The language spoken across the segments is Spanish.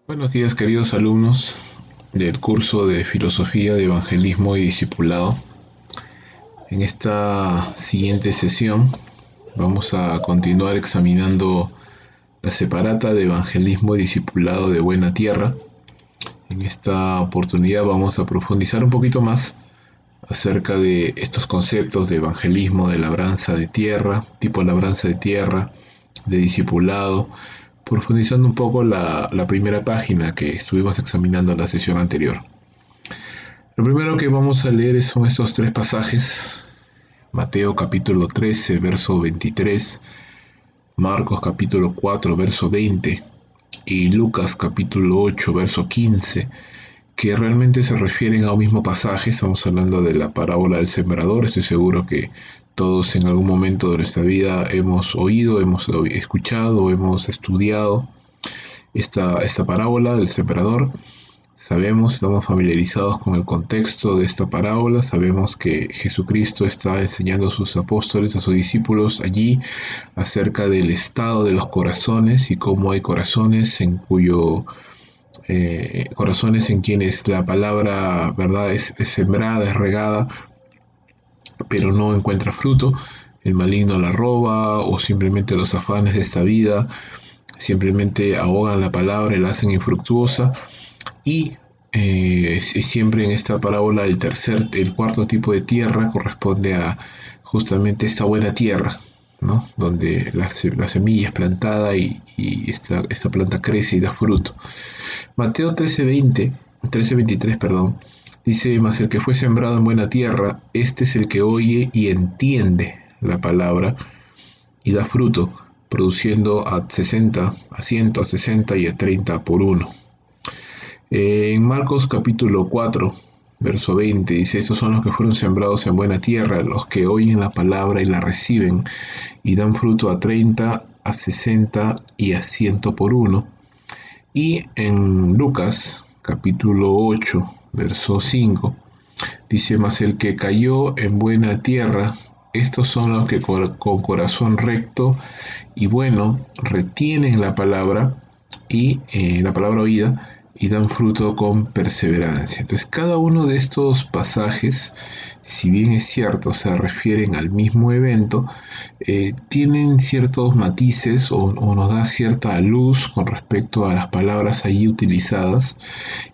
Buenos días, queridos alumnos del curso de Filosofía de Evangelismo y Discipulado. En esta siguiente sesión vamos a continuar examinando la separata de Evangelismo y Discipulado de Buena Tierra. En esta oportunidad vamos a profundizar un poquito más acerca de estos conceptos de evangelismo, de labranza de tierra, tipo labranza de tierra, de discipulado, profundizando un poco la primera página que estuvimos examinando en la sesión anterior. Lo primero que vamos a leer son estos tres pasajes: Mateo capítulo 13, verso 23, Marcos capítulo 4, verso 20 y Lucas capítulo 8, verso 15, que realmente se refieren a un mismo pasaje. Estamos hablando de la parábola del sembrador. Estoy seguro que todos en algún momento de nuestra vida hemos oído, hemos escuchado, hemos estudiado esta parábola del sembrador. Sabemos, estamos familiarizados con el contexto de esta parábola, sabemos que Jesucristo está enseñando a sus apóstoles, a sus discípulos allí acerca del estado de los corazones y cómo hay corazones corazones en quienes la palabra, verdad, es sembrada, es regada, pero no encuentra fruto. El maligno la roba, o simplemente los afanes de esta vida simplemente ahogan la palabra y la hacen infructuosa. Y siempre en esta parábola el cuarto tipo de tierra corresponde a justamente esta buena tierra, ¿no? Donde la semilla es plantada y esta planta crece y da fruto. Mateo 13:23, perdón, dice: mas el que fue sembrado en buena tierra, este es el que oye y entiende la palabra y da fruto, produciendo a 60, a 100, a 60 y a 30 por uno. En Marcos capítulo 4, verso 20, dice: estos son los que fueron sembrados en buena tierra, los que oyen la palabra y la reciben y dan fruto a 30, a 60 y a 100 por uno. Y en Lucas capítulo 8, verso 5, dice: mas el que cayó en buena tierra, estos son los que con corazón recto y bueno retienen la palabra y la palabra oída, y dan fruto con perseverancia. Entonces, cada uno de estos pasajes, si bien es cierto, se refieren al mismo evento, tienen ciertos matices o nos da cierta luz con respecto a las palabras allí utilizadas,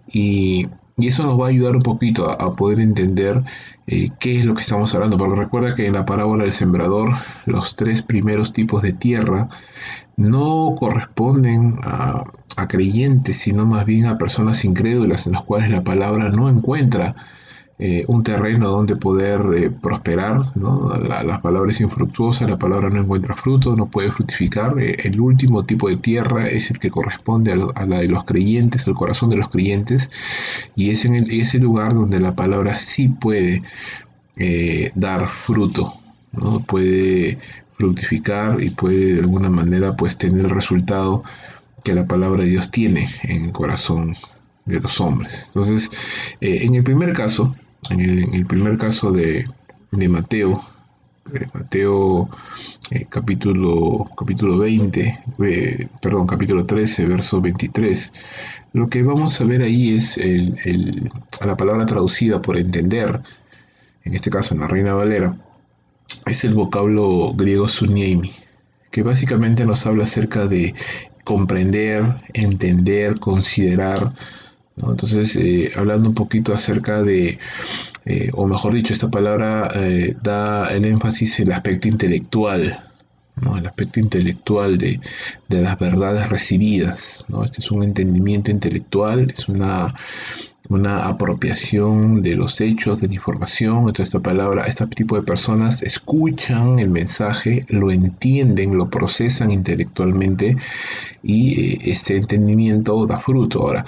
y eso nos va a ayudar un poquito a poder entender qué es lo que estamos hablando. Porque recuerda que en la parábola del sembrador, los tres primeros tipos de tierra no corresponden a creyentes, sino más bien a personas incrédulas, en las cuales la palabra no encuentra un terreno donde poder prosperar, ¿no? La palabra es infructuosa, la palabra no encuentra fruto, no puede fructificar. El último tipo de tierra es el que corresponde a la de los creyentes, al corazón de los creyentes, y es en ese lugar donde la palabra sí puede dar fruto, ¿no? Puede fructificar y puede de alguna manera pues tener el resultado que la palabra de Dios tiene en el corazón de los hombres. Entonces, en el primer caso, en el primer caso de Mateo, Mateo capítulo 20, capítulo 13, verso 23, lo que vamos a ver ahí es a la palabra traducida por entender, en este caso en la Reina Valera, es el vocablo griego suniemi, que básicamente nos habla acerca de comprender, entender, considerar, ¿no? Entonces, hablando un poquito acerca o mejor dicho, esta palabra da el énfasis en el aspecto intelectual, ¿no? El aspecto intelectual de las verdades recibidas, ¿no? Este es un entendimiento intelectual, es una apropiación de los hechos, de la información. Entonces, esta palabra, este tipo de personas escuchan el mensaje, lo entienden, lo procesan intelectualmente, y este entendimiento da fruto. Ahora,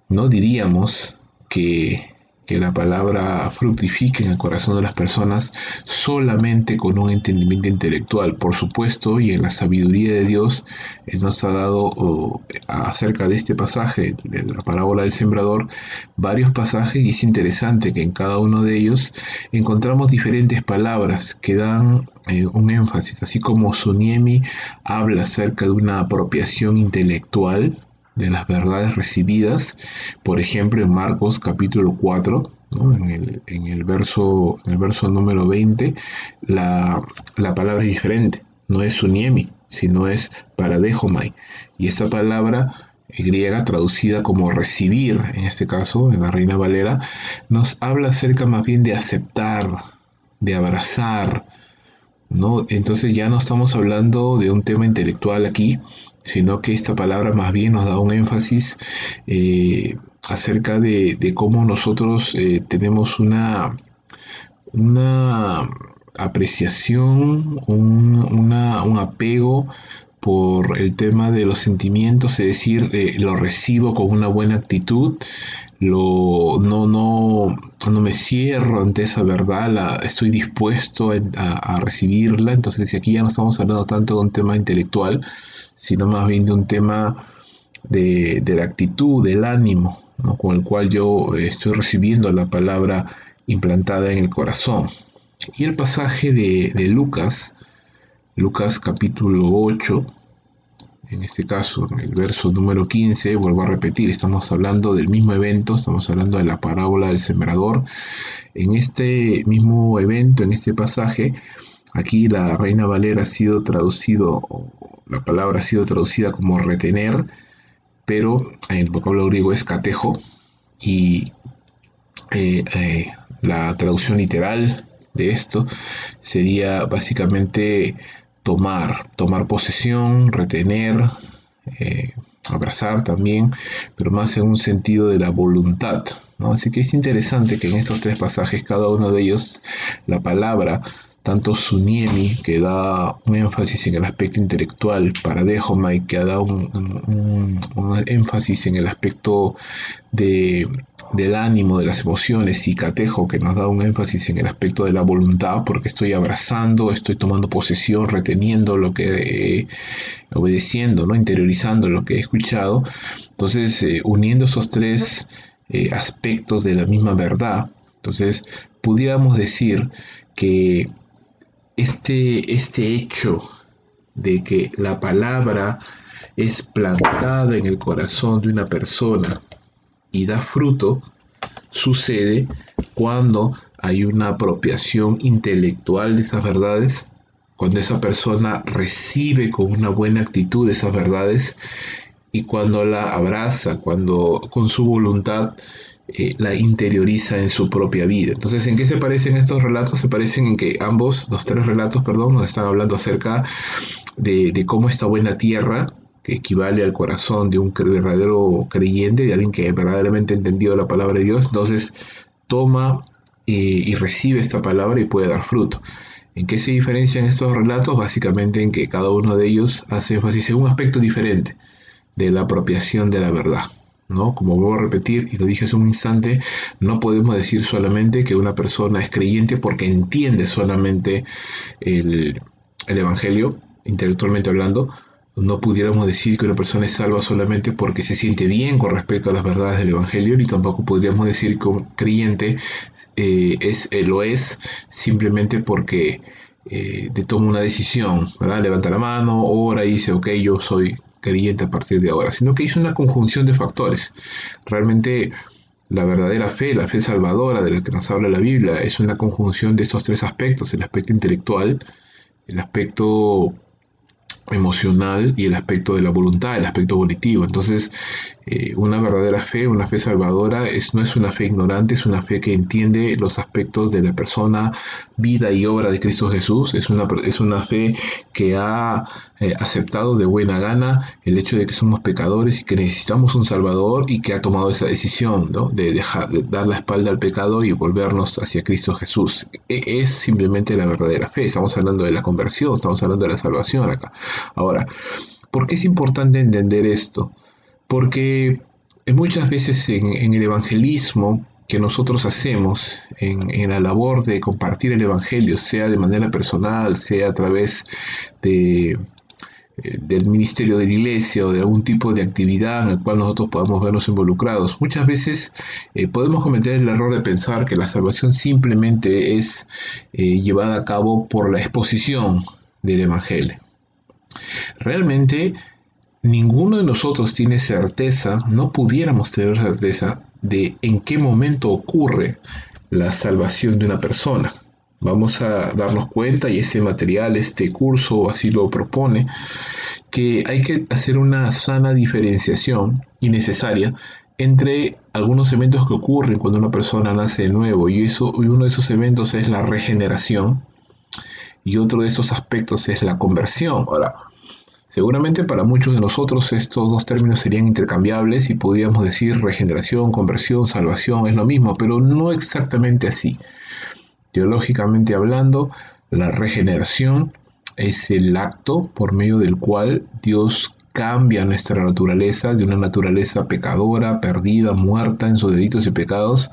no diríamos que la palabra fructifique en el corazón de las personas solamente con un entendimiento intelectual. Por supuesto, y en la sabiduría de Dios, Él nos ha dado acerca de este pasaje, de la parábola del sembrador, varios pasajes, y es interesante que en cada uno de ellos encontramos diferentes palabras que dan un énfasis, así como Suniemi habla acerca de una apropiación intelectual. de las verdades recibidas. Por ejemplo, en Marcos capítulo 4, ¿no? En el verso número 20, la palabra es diferente. No es suniemi, sino es paradejomai. Y esta palabra griega traducida como recibir, en este caso, en la Reina Valera, nos habla acerca más bien de aceptar, de abrazar, ¿no? Entonces ya no estamos hablando de un tema intelectual aquí, sino que esta palabra más bien nos da un énfasis acerca de cómo nosotros tenemos una apreciación, un apego por el tema de los sentimientos, es decir, lo recibo con una buena actitud, no me cierro ante esa verdad, estoy dispuesto a recibirla. Entonces aquí ya no estamos hablando tanto de un tema intelectual, sino más bien de un tema de la actitud, del ánimo, ¿no? Con el cual yo estoy recibiendo la palabra implantada en el corazón. Y el pasaje de Lucas, Lucas capítulo 8, en este caso, en el verso número 15, vuelvo a repetir, estamos hablando del mismo evento, estamos hablando de la parábola del sembrador. En este mismo evento, en este pasaje, aquí la Reina Valera ha sido traducido, la palabra ha sido traducida como retener, pero en el vocablo griego es catejo, y eh, eh, la traducción literal de esto sería básicamente tomar posesión, retener, eh, abrazar también, pero más en un sentido de la voluntad, ¿no? Así que es interesante que en estos tres pasajes, cada uno de ellos, la palabra, tanto Suniemi, que da un énfasis en el aspecto intelectual, Paradejomai, que da un énfasis en el aspecto de, del ánimo, de las emociones, y Catejo, que nos da un énfasis en el aspecto de la voluntad, porque estoy abrazando, estoy tomando posesión, reteniendo lo que obedeciendo, ¿no? Interiorizando lo que he escuchado. Entonces, uniendo esos tres aspectos de la misma verdad, entonces pudiéramos decir que este hecho de que la palabra es plantada en el corazón de una persona y da fruto, sucede cuando hay una apropiación intelectual de esas verdades, cuando esa persona recibe con una buena actitud esas verdades y cuando la abraza, cuando con su voluntad la interioriza en su propia vida. Entonces, ¿en qué se parecen estos relatos? Se parecen en que ambos, los tres relatos, perdón, nos están hablando acerca de cómo esta buena tierra, que equivale al corazón de un verdadero creyente, de alguien que verdaderamente entendió la palabra de Dios, entonces toma y recibe esta palabra y puede dar fruto. ¿En qué se diferencian estos relatos? Básicamente en que cada uno de ellos hace énfasis en un aspecto diferente de la apropiación de la verdad, ¿no? Como vuelvo a repetir, y lo dije hace un instante, no podemos decir solamente que una persona es creyente porque entiende solamente el, el Evangelio, intelectualmente hablando. No pudiéramos decir que una persona es salva solamente porque se siente bien con respecto a las verdades del Evangelio, ni tampoco podríamos decir que un creyente lo es simplemente porque toma una decisión, ¿verdad? Levanta la mano, ora y dice, ok, yo soy creyente a partir de ahora, sino que es una conjunción de factores. Realmente la verdadera fe, la fe salvadora de la que nos habla la Biblia, es una conjunción de estos tres aspectos: el aspecto intelectual, el aspecto emocional y el aspecto de la voluntad, el aspecto volitivo. Entonces, una verdadera fe, una fe salvadora, no es una fe ignorante, es una fe que entiende los aspectos de la persona, vida y obra de Cristo Jesús. Es una fe que ha aceptado de buena gana el hecho de que somos pecadores y que necesitamos un Salvador, y que ha tomado esa decisión, ¿no? De dar la espalda al pecado y volvernos hacia Cristo Jesús. Es simplemente la verdadera fe. Estamos hablando de la conversión, estamos hablando de la salvación acá. Ahora, ¿por qué es importante entender esto? Porque muchas veces en el evangelismo que nosotros hacemos, en la labor de compartir el evangelio, sea de manera personal, sea a través de, del ministerio de la iglesia o de algún tipo de actividad en el cual nosotros podamos vernos involucrados, muchas veces podemos cometer el error de pensar que la salvación simplemente es llevada a cabo por la exposición del evangelio. Realmente ninguno de nosotros tiene certeza, no pudiéramos tener certeza de en qué momento ocurre la salvación de una persona. Vamos a darnos cuenta, y ese material, este curso así lo propone, que hay que hacer una sana diferenciación y necesaria entre algunos eventos que ocurren cuando una persona nace de nuevo, y uno de esos eventos es la regeneración, y otro de esos aspectos es la conversión. Ahora, seguramente para muchos de nosotros estos dos términos serían intercambiables y podríamos decir regeneración, conversión, salvación, es lo mismo, pero no exactamente así. Teológicamente hablando, la regeneración es el acto por medio del cual Dios cambia nuestra naturaleza de una naturaleza pecadora, perdida, muerta en sus delitos y pecados,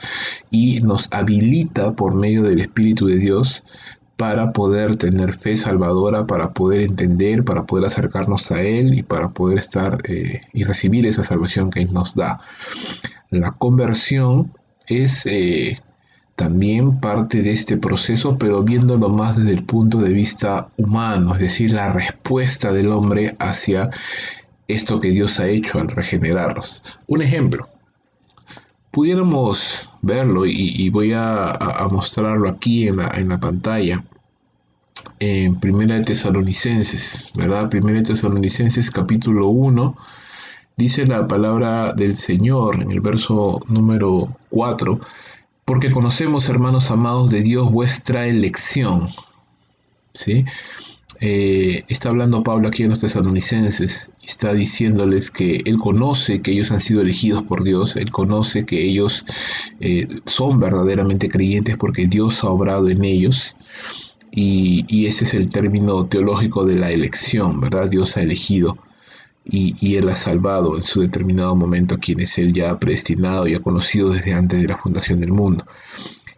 y nos habilita por medio del Espíritu de Dios para poder tener fe salvadora, para poder entender, para poder acercarnos a Él y para poder estar y recibir esa salvación que Él nos da. La conversión es también parte de este proceso, pero viéndolo más desde el punto de vista humano, es decir, la respuesta del hombre hacia esto que Dios ha hecho al regenerarnos. Un ejemplo, pudiéramos verlo y voy a mostrarlo aquí en la pantalla, en Primera de Tesalonicenses, ¿verdad? Primera de Tesalonicenses capítulo 1, dice la palabra del Señor en el verso número 4, porque conocemos, hermanos amados de Dios, vuestra elección, ¿sí? Está hablando Pablo aquí en los tesalonicenses, y está diciéndoles que él conoce que ellos han sido elegidos por Dios, él conoce que ellos son verdaderamente creyentes porque Dios ha obrado en ellos, y ese es el término teológico de la elección, ¿verdad? Dios ha elegido y Él ha salvado en su determinado momento a quienes Él ya ha predestinado y ha conocido desde antes de la fundación del mundo.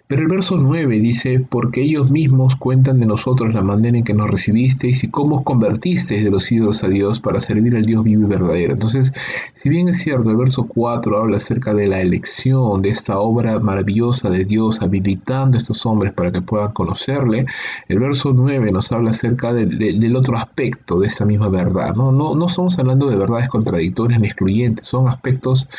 Pero el verso 9 dice, porque ellos mismos cuentan de nosotros la manera en que nos recibisteis y cómo os convertisteis de los ídolos a Dios para servir al Dios vivo y verdadero. Entonces, si bien es cierto, el verso 4 habla acerca de la elección, de esta obra maravillosa de Dios habilitando a estos hombres para que puedan conocerle, el verso 9 nos habla acerca del otro aspecto de esa misma verdad. No estamos hablando de verdades contradictorias ni excluyentes, son aspectos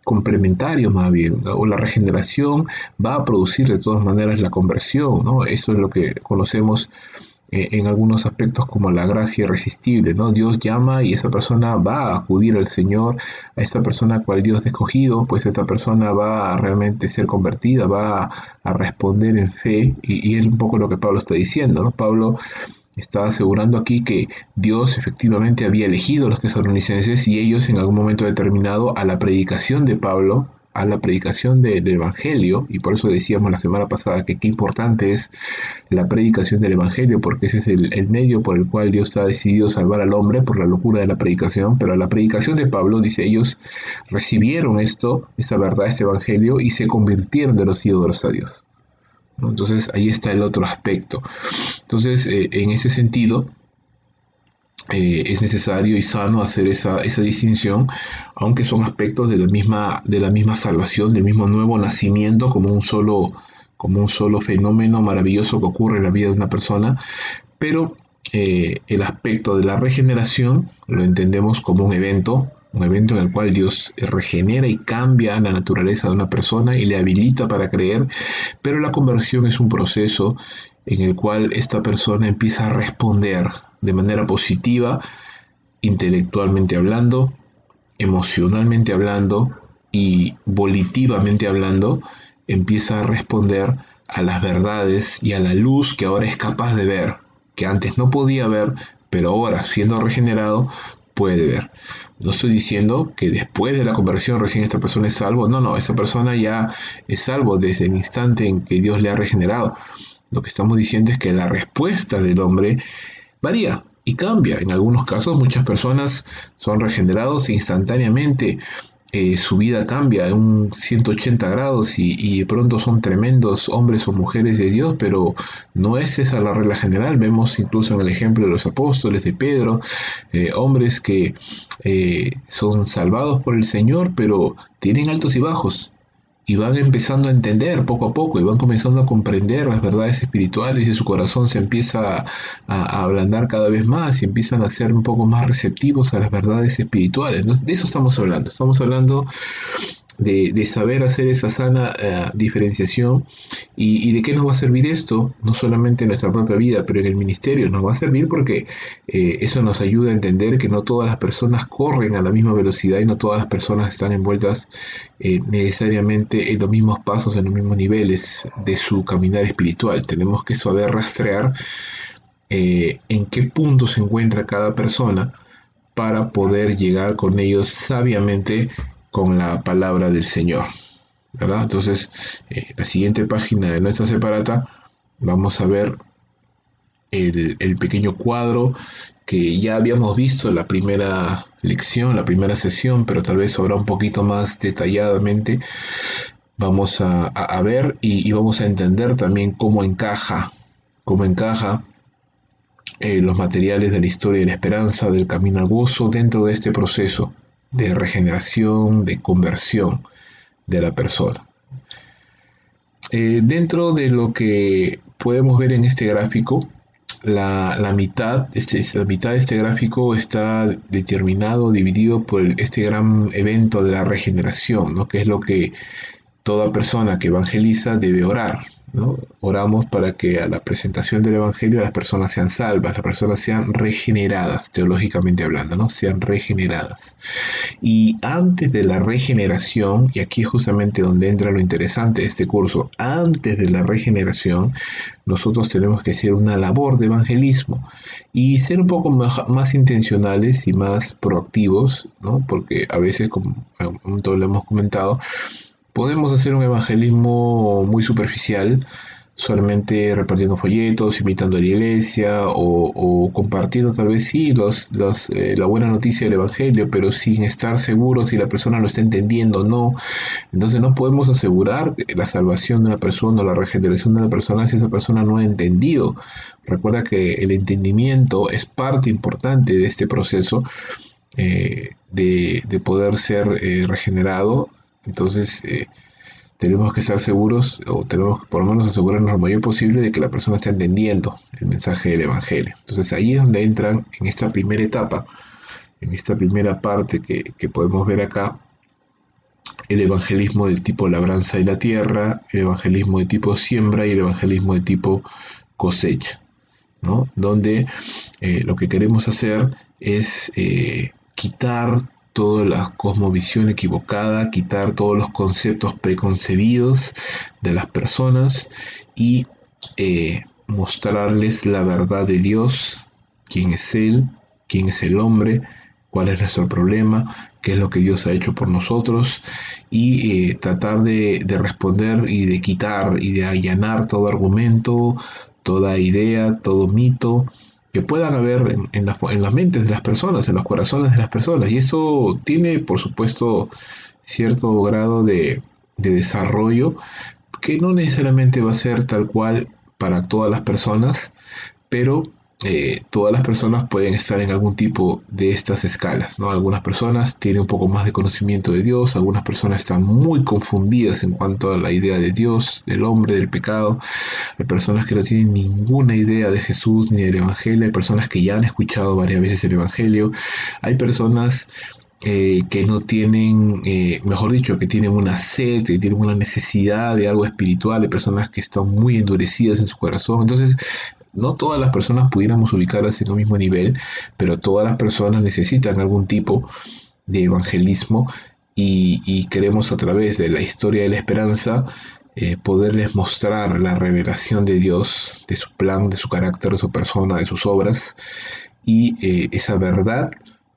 complementarios más bien, ¿no? O la regeneración va a producir de todas maneras la conversión, ¿no? Eso es lo que conocemos en algunos aspectos como la gracia irresistible, ¿no? Dios llama y esa persona va a acudir al Señor, a esta persona cual Dios ha escogido, pues esta persona va a realmente ser convertida, va a responder en fe, y es un poco lo que Pablo está diciendo, ¿no? Pablo está asegurando aquí que Dios efectivamente había elegido a los tesalonicenses y ellos en algún momento determinado a la predicación de Pablo, a la predicación del Evangelio, y por eso decíamos la semana pasada que qué importante es la predicación del Evangelio, porque ese es el medio por el cual Dios ha decidido salvar al hombre por la locura de la predicación, pero a la predicación de Pablo, dice, ellos recibieron esto, esta verdad, este Evangelio, y se convirtieron de los ídolos a Dios, ¿no? Entonces ahí está el otro aspecto. Entonces, en ese sentido, es necesario y sano hacer esa distinción, aunque son aspectos de la misma salvación, del mismo nuevo nacimiento, como un solo fenómeno maravilloso que ocurre en la vida de una persona, pero el aspecto de la regeneración lo entendemos como un evento en el cual Dios regenera y cambia la naturaleza de una persona y le habilita para creer, pero la conversión es un proceso en el cual esta persona empieza a responder de manera positiva, intelectualmente hablando, emocionalmente hablando y volitivamente hablando, empieza a responder a las verdades y a la luz que ahora es capaz de ver, que antes no podía ver, pero ahora, siendo regenerado, puede ver. No estoy diciendo que después de la conversión recién esta persona es salvo. No, esa persona ya es salvo desde el instante en que Dios le ha regenerado. Lo que estamos diciendo es que la respuesta del hombre varía y cambia. En algunos casos muchas personas son regenerados instantáneamente, su vida cambia en un 180 grados y de pronto son tremendos hombres o mujeres de Dios, pero no es esa la regla general. Vemos incluso en el ejemplo de los apóstoles, de Pedro, hombres que son salvados por el Señor, pero tienen altos y bajos. y van empezando a entender poco a poco y van comenzando a comprender las verdades espirituales y su corazón se empieza a ablandar cada vez más y empiezan a ser un poco más receptivos a las verdades espirituales. Entonces, de eso estamos hablando de saber hacer esa sana diferenciación y de qué nos va a servir esto, no solamente en nuestra propia vida, pero en el ministerio nos va a servir porque eso nos ayuda a entender que no todas las personas corren a la misma velocidad y no todas las personas están envueltas necesariamente en los mismos pasos, en los mismos niveles de su caminar espiritual. Tenemos que saber rastrear en qué punto se encuentra cada persona para poder llegar con ellos sabiamente con la palabra del Señor, ¿verdad? Entonces, la siguiente página de nuestra separata, vamos a ver el pequeño cuadro que ya habíamos visto en la primera lección, la primera sesión, pero tal vez ahora un poquito más detalladamente vamos a ver y vamos a entender también cómo encaja los materiales de la historia de la esperanza, del camino al gozo, dentro de este proceso de regeneración, de conversión de la persona. Dentro de lo que podemos ver en este gráfico, la mitad de este gráfico está determinado, dividido por este gran evento de la regeneración, ¿no? Que es lo que toda persona que evangeliza debe orar, ¿no? Oramos para que a la presentación del Evangelio las personas sean salvas, las personas sean regeneradas, teológicamente hablando, ¿no? Sean regeneradas. Y antes de la regeneración, y aquí es justamente donde entra lo interesante de este curso, antes de la regeneración, nosotros tenemos que hacer una labor de evangelismo y ser un poco más intencionales y más proactivos, ¿no? Porque a veces, como lo hemos comentado, podemos hacer un evangelismo muy superficial, solamente repartiendo folletos, invitando a la iglesia o compartiendo tal vez sí la buena noticia del evangelio, pero sin estar seguros si la persona lo está entendiendo o no. Entonces no podemos asegurar la salvación de una persona o la regeneración de una persona si esa persona no ha entendido. Recuerda que el entendimiento es parte importante de este proceso de poder ser regenerado. Entonces, tenemos que estar seguros, o tenemos que por lo menos asegurarnos lo mayor posible de que la persona está entendiendo el mensaje del Evangelio. Entonces, ahí es donde entran en esta primera etapa, en esta primera parte que podemos ver acá, el evangelismo del tipo labranza y la tierra, el evangelismo de tipo siembra y el evangelismo de tipo cosecha, ¿no? Donde lo que queremos hacer es quitar toda la cosmovisión equivocada, quitar todos los conceptos preconcebidos de las personas y mostrarles la verdad de Dios, quién es Él, quién es el hombre, cuál es nuestro problema, qué es lo que Dios ha hecho por nosotros y tratar de responder y de quitar y de allanar todo argumento, toda idea, todo mito que puedan haber en las mentes de las personas, en los corazones de las personas. Y eso tiene, por supuesto, cierto grado de desarrollo que no necesariamente va a ser tal cual para todas las personas, pero todas las personas pueden estar en algún tipo de estas escalas, ¿no? Algunas personas tienen un poco más de conocimiento de Dios, algunas personas están muy confundidas en cuanto a la idea de Dios, del hombre, del pecado. Hay personas que no tienen ninguna idea de Jesús ni del Evangelio, hay personas que ya han escuchado varias veces el Evangelio, hay personas que no tienen, mejor dicho, que tienen una sed, que tienen una necesidad de algo espiritual, hay personas que están muy endurecidas en su corazón. Entonces, no todas las personas pudiéramos ubicarlas en un mismo nivel, pero todas las personas necesitan algún tipo de evangelismo y queremos a través de la historia de la esperanza poderles mostrar la revelación de Dios, de su plan, de su carácter, de su persona, de sus obras y esa verdad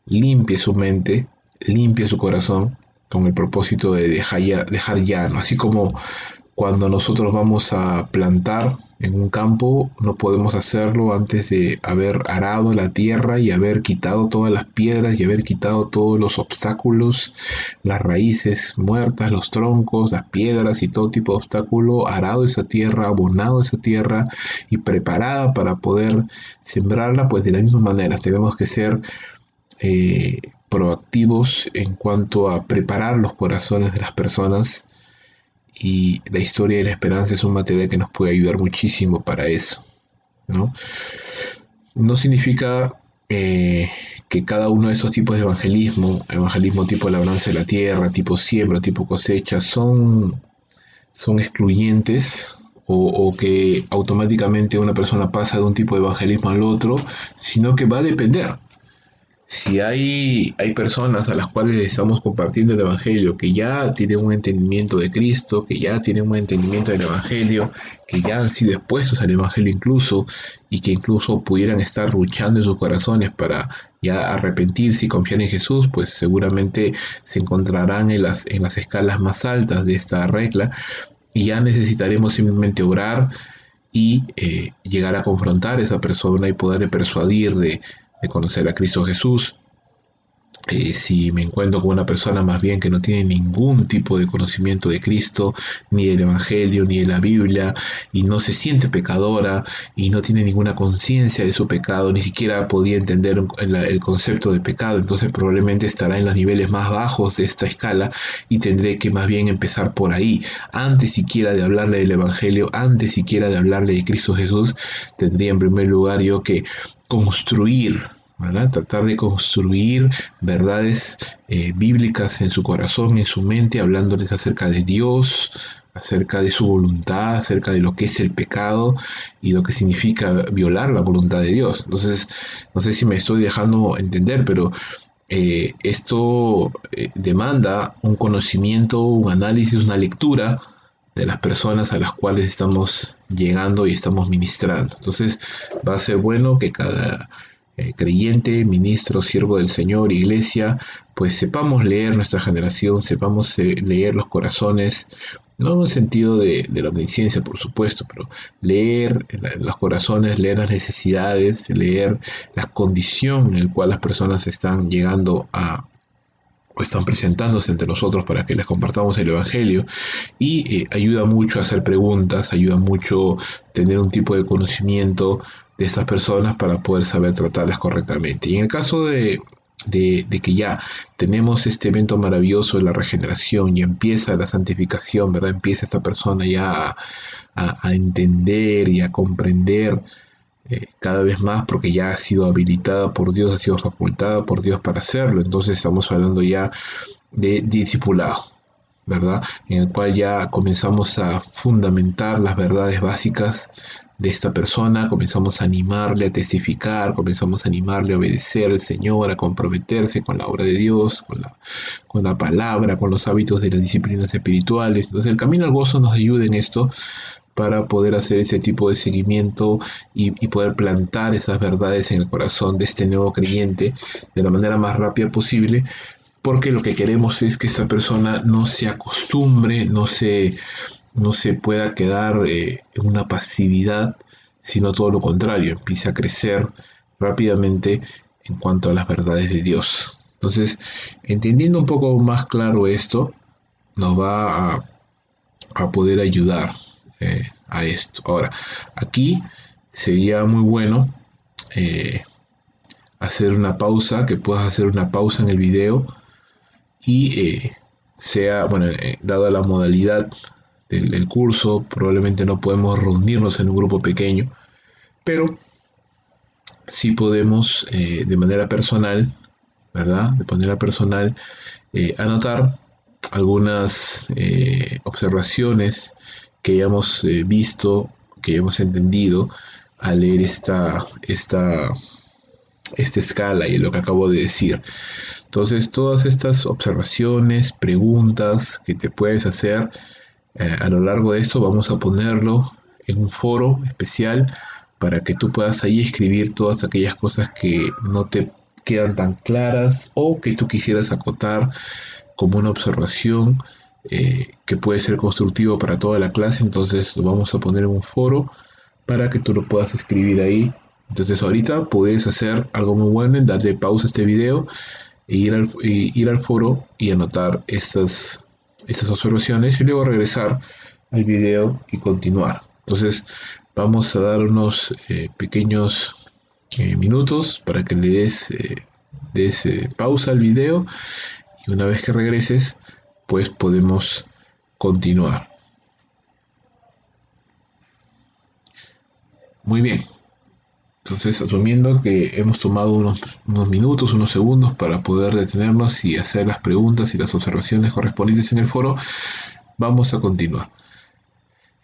limpie su mente, limpie su corazón con el propósito de dejar llano, así como cuando nosotros vamos a plantar en un campo, no podemos hacerlo antes de haber arado la tierra y haber quitado todas las piedras y haber quitado todos los obstáculos, las raíces muertas, los troncos, las piedras y todo tipo de obstáculo, arado esa tierra, abonado esa tierra y preparada para poder sembrarla. Pues de la misma manera tenemos que ser proactivos en cuanto a preparar los corazones de las personas y la historia y la esperanza es un material que nos puede ayudar muchísimo para eso, ¿no? No significa que cada uno de esos tipos de evangelismo tipo labranza de la tierra, tipo siembra, tipo cosecha, son excluyentes o que automáticamente una persona pasa de un tipo de evangelismo al otro, sino que va a depender. Si hay personas a las cuales le estamos compartiendo el Evangelio que ya tienen un entendimiento de Cristo, que ya tienen un entendimiento del Evangelio, que ya han sido expuestos al Evangelio incluso, y que incluso pudieran estar luchando en sus corazones para ya arrepentirse y confiar en Jesús, pues seguramente se encontrarán en las escalas más altas de esta regla, y ya necesitaremos simplemente orar y llegar a confrontar a esa persona y poderle persuadir de conocer a Cristo Jesús. Si me encuentro con una persona más bien que no tiene ningún tipo de conocimiento de Cristo, ni del Evangelio, ni de la Biblia, y no se siente pecadora, y no tiene ninguna conciencia de su pecado, ni siquiera podía entender el concepto de pecado, entonces probablemente estará en los niveles más bajos de esta escala y tendré que más bien empezar por ahí. Antes siquiera de hablarle del Evangelio, antes siquiera de hablarle de Cristo Jesús, tendría en primer lugar yo que construir, ¿verdad? Tratar de construir verdades bíblicas en su corazón, en su mente, hablándoles acerca de Dios, acerca de su voluntad, acerca de lo que es el pecado y lo que significa violar la voluntad de Dios. Entonces, no sé si me estoy dejando entender, pero esto demanda un conocimiento, un análisis, una lectura de las personas a las cuales estamos llegando y estamos ministrando. Entonces va a ser bueno que cada creyente, ministro, siervo del Señor, iglesia, pues sepamos leer nuestra generación, sepamos leer los corazones, no en un sentido de la omnisciencia, por supuesto, pero leer los corazones, leer las necesidades, leer la condición en la cual las personas están llegando a o están presentándose entre nosotros para que les compartamos el Evangelio y ayuda mucho a hacer preguntas, ayuda mucho tener un tipo de conocimiento de estas personas para poder saber tratarlas correctamente. Y en el caso de que ya tenemos este evento maravilloso de la regeneración y empieza la santificación, ¿verdad? Empieza esta persona ya a entender y a comprender cada vez más porque ya ha sido habilitada por Dios, ha sido facultada por Dios para hacerlo. Entonces estamos hablando ya de discipulado, ¿verdad? En el cual ya comenzamos a fundamentar las verdades básicas de esta persona, comenzamos a animarle a testificar, comenzamos a animarle a obedecer al Señor, a comprometerse con la obra de Dios, con la palabra, con los hábitos de las disciplinas espirituales. Entonces el camino al gozo nos ayuda en esto para poder hacer ese tipo de seguimiento y poder plantar esas verdades en el corazón de este nuevo creyente de la manera más rápida posible, porque lo que queremos es que esa persona no se acostumbre, no se pueda quedar en una pasividad, sino todo lo contrario, empiece a crecer rápidamente en cuanto a las verdades de Dios. Entonces, entendiendo un poco más claro esto, nos va a poder ayudar a esto. Ahora, aquí sería muy bueno eh, hacer una pausa, que puedas hacer una pausa en el video y sea, bueno, dada la modalidad del curso, probablemente no podemos reunirnos en un grupo pequeño, pero sí podemos de manera personal, ¿verdad? De manera personal, anotar algunas observaciones que hayamos visto, que hayamos entendido al leer esta escala y lo que acabo de decir. Entonces, todas estas observaciones, preguntas que te puedes hacer a lo largo de esto, vamos a ponerlo en un foro especial para que tú puedas ahí escribir todas aquellas cosas que no te quedan tan claras o que tú quisieras acotar como una observación que puede ser constructivo para toda la clase. Entonces lo vamos a poner en un foro para que tú lo puedas escribir ahí. Entonces ahorita puedes hacer algo muy bueno en darle pausa a este video e ir al foro y anotar estas observaciones y luego regresar al video y continuar. Entonces vamos a dar unos pequeños minutos para que le des pausa al video y una vez que regreses pues podemos continuar. Muy bien. Entonces, asumiendo que hemos tomado unos minutos, unos segundos para poder detenernos y hacer las preguntas y las observaciones correspondientes en el foro, vamos a continuar.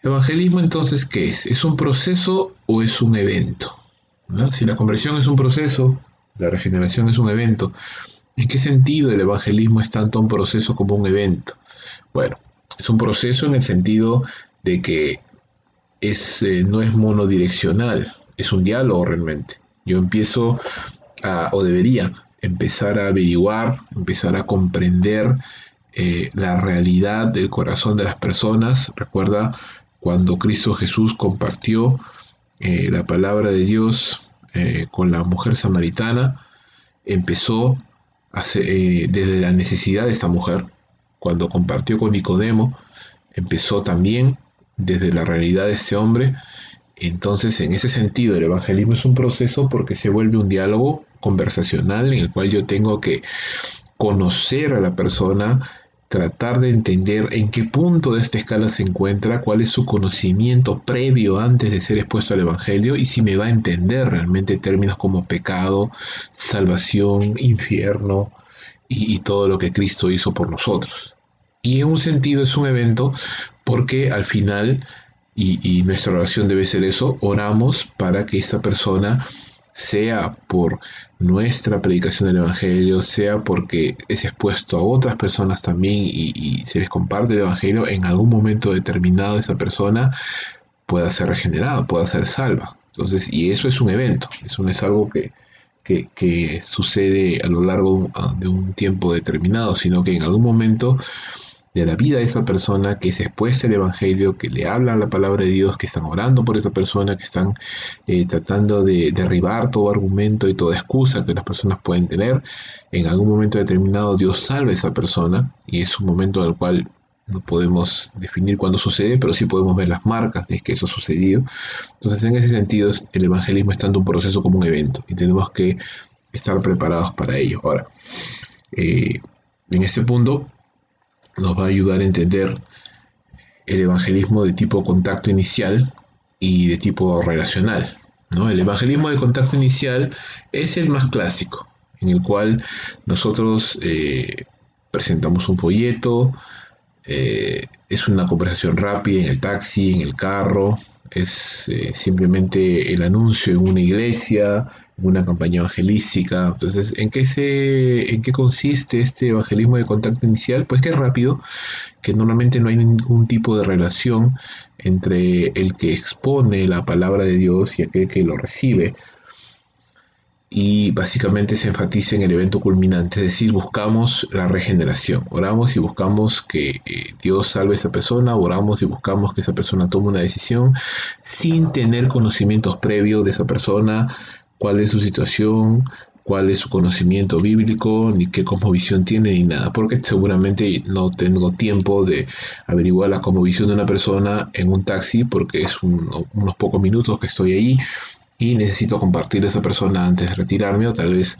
Evangelismo entonces, ¿qué es? ¿Es un proceso o es un evento? ¿No? Si la conversión es un proceso, la regeneración es un evento, ¿en qué sentido el evangelismo es tanto un proceso como un evento? Bueno, es un proceso en el sentido de que no es monodireccional, es un diálogo realmente. Yo empiezo o debería empezar a averiguar, empezar a comprender la realidad del corazón de las personas. Recuerda cuando Cristo Jesús compartió la palabra de Dios con la mujer samaritana, empezó desde la necesidad de esta mujer, cuando compartió con Nicodemo, empezó también desde la realidad de este hombre. Entonces, en ese sentido, el evangelismo es un proceso porque se vuelve un diálogo conversacional en el cual yo tengo que conocer a la persona, tratar de entender en qué punto de esta escala se encuentra, cuál es su conocimiento previo antes de ser expuesto al Evangelio y si me va a entender realmente términos como pecado, salvación, infierno y todo lo que Cristo hizo por nosotros. Y en un sentido es un evento porque al final, y nuestra oración debe ser eso, oramos para que esa persona, sea por nuestra predicación del Evangelio, sea porque es expuesto a otras personas también y se les comparte el Evangelio, en algún momento determinado esa persona pueda ser regenerada, pueda ser salva. Entonces, y eso es un evento, eso no es algo que sucede a lo largo de un tiempo determinado, sino que en algún momento de la vida de esa persona que se expuesta el Evangelio, que le habla la palabra de Dios, que están orando por esa persona, que están tratando de derribar todo argumento y toda excusa que las personas pueden tener. En algún momento determinado Dios salva a esa persona y es un momento en el cual no podemos definir cuándo sucede, pero sí podemos ver las marcas de que eso ha sucedido. Entonces, en ese sentido, el evangelismo es tanto un proceso como un evento y tenemos que estar preparados para ello. Ahora, eh, en este punto, nos va a ayudar a entender el evangelismo de tipo contacto inicial y de tipo relacional, ¿no? El evangelismo de contacto inicial es el más clásico, en el cual nosotros presentamos un folleto, es una conversación rápida en el taxi, en el carro, es simplemente el anuncio en una iglesia, en una campaña evangelística. Entonces, ¿en qué consiste este evangelismo de contacto inicial? Pues que es rápido, que normalmente no hay ningún tipo de relación entre el que expone la palabra de Dios y aquel que lo recibe. Y básicamente se enfatiza en el evento culminante, es decir, buscamos la regeneración, oramos y buscamos que Dios salve a esa persona, oramos y buscamos que esa persona tome una decisión sin tener conocimientos previos de esa persona, cuál es su situación, cuál es su conocimiento bíblico, ni qué cosmovisión tiene, ni nada, porque seguramente no tengo tiempo de averiguar la cosmovisión de una persona en un taxi, porque es unos pocos minutos que estoy ahí y necesito compartir a esa persona antes de retirarme, o tal vez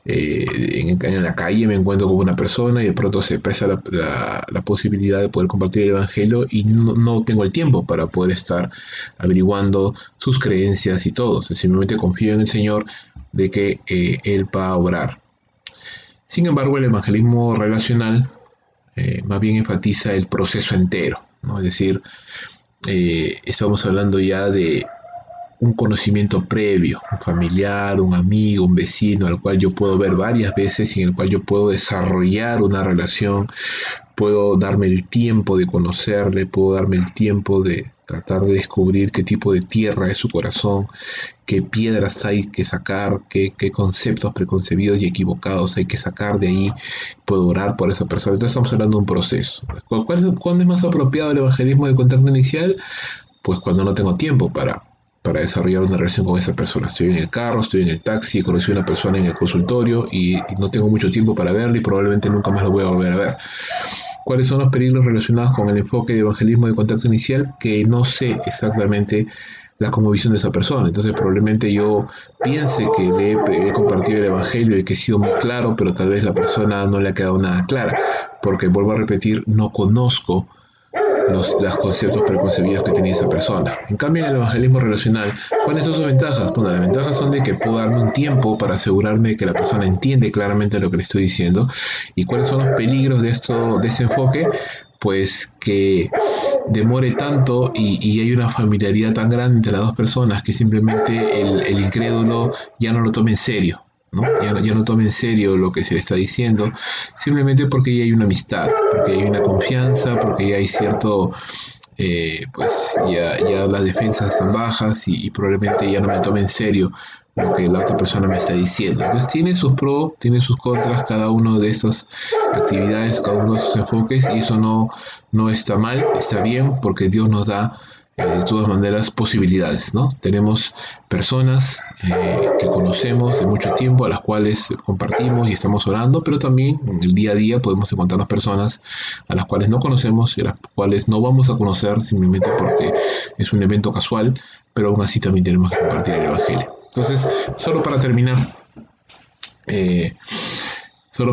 en la calle me encuentro con una persona y de pronto se presta la posibilidad de poder compartir el Evangelio y no tengo el tiempo para poder estar averiguando sus creencias y todo. Simplemente confío en el Señor de que Él va a obrar. Sin embargo, el evangelismo relacional más bien enfatiza el proceso entero, ¿no? Es decir, estamos hablando ya de un conocimiento previo, un familiar, un amigo, un vecino, al cual yo puedo ver varias veces y en el cual yo puedo desarrollar una relación, puedo darme el tiempo de conocerle, puedo darme el tiempo de tratar de descubrir qué tipo de tierra es su corazón, qué piedras hay que sacar, qué conceptos preconcebidos y equivocados hay que sacar de ahí, puedo orar por esa persona. Entonces estamos hablando de un proceso. ¿Cuándo es más apropiado el evangelismo de contacto inicial? Pues cuando no tengo tiempo para desarrollar una relación con esa persona. Estoy en el carro, estoy en el taxi, conocí a una persona en el consultorio y no tengo mucho tiempo para verla y probablemente nunca más lo voy a volver a ver. ¿Cuáles son los peligros relacionados con el enfoque de evangelismo de contacto inicial? Que no sé exactamente la cosmovisión de esa persona. Entonces probablemente yo piense que le he compartido el evangelio y que he sido muy claro, pero tal vez la persona no le ha quedado nada clara. Porque vuelvo a repetir, no conozco los conceptos preconcebidos que tenía esa persona. En cambio, en el evangelismo relacional, ¿cuáles son sus ventajas? Bueno, las ventajas son de que puedo darme un tiempo para asegurarme de que la persona entiende claramente lo que le estoy diciendo. ¿Y cuáles son los peligros de esto, de ese enfoque? Pues que demore tanto y hay una familiaridad tan grande entre las dos personas que simplemente el incrédulo ya no lo tome en serio. ¿No? Ya no tome en serio lo que se le está diciendo, simplemente porque ya hay una amistad, porque hay una confianza, porque ya hay cierto, pues ya las defensas están bajas y probablemente ya no me tome en serio lo que la otra persona me está diciendo. Entonces tiene sus pros, tiene sus contras cada uno de estas actividades, cada uno de sus enfoques, y eso no está mal, está bien, porque Dios nos da de todas maneras posibilidades, ¿no? Tenemos personas que conocemos de mucho tiempo, a las cuales compartimos y estamos orando, pero también en el día a día podemos encontrarnos personas a las cuales no conocemos y a las cuales no vamos a conocer simplemente porque es un evento casual, pero aún así también tenemos que compartir el Evangelio. Entonces, eh, solo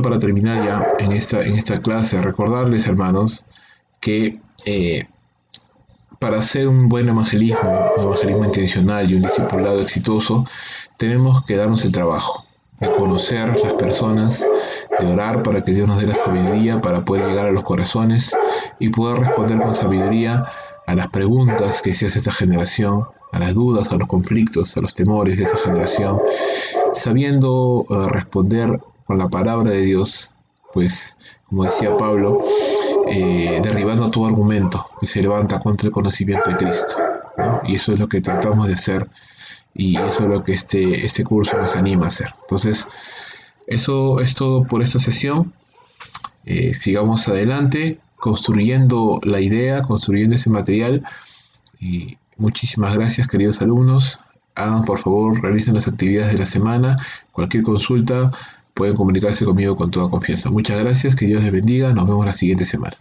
para terminar ya en esta clase, recordarles, hermanos, que para hacer un buen evangelismo, un evangelismo intencional y un discipulado exitoso, tenemos que darnos el trabajo de conocer las personas, de orar para que Dios nos dé la sabiduría para poder llegar a los corazones y poder responder con sabiduría a las preguntas que se hace esta generación, a las dudas, a los conflictos, a los temores de esta generación, sabiendo responder con la palabra de Dios, pues como decía Pablo, derribando todo argumento que se levanta contra el conocimiento de Cristo, ¿no? Y eso es lo que tratamos de hacer y eso es lo que este curso nos anima a hacer. Entonces, eso es todo por esta sesión. Sigamos adelante construyendo la idea, construyendo ese material. Y muchísimas gracias, queridos alumnos. Hagan, por favor, realicen las actividades de la semana. Cualquier consulta pueden comunicarse conmigo con toda confianza. Muchas gracias, que Dios les bendiga. Nos vemos la siguiente semana.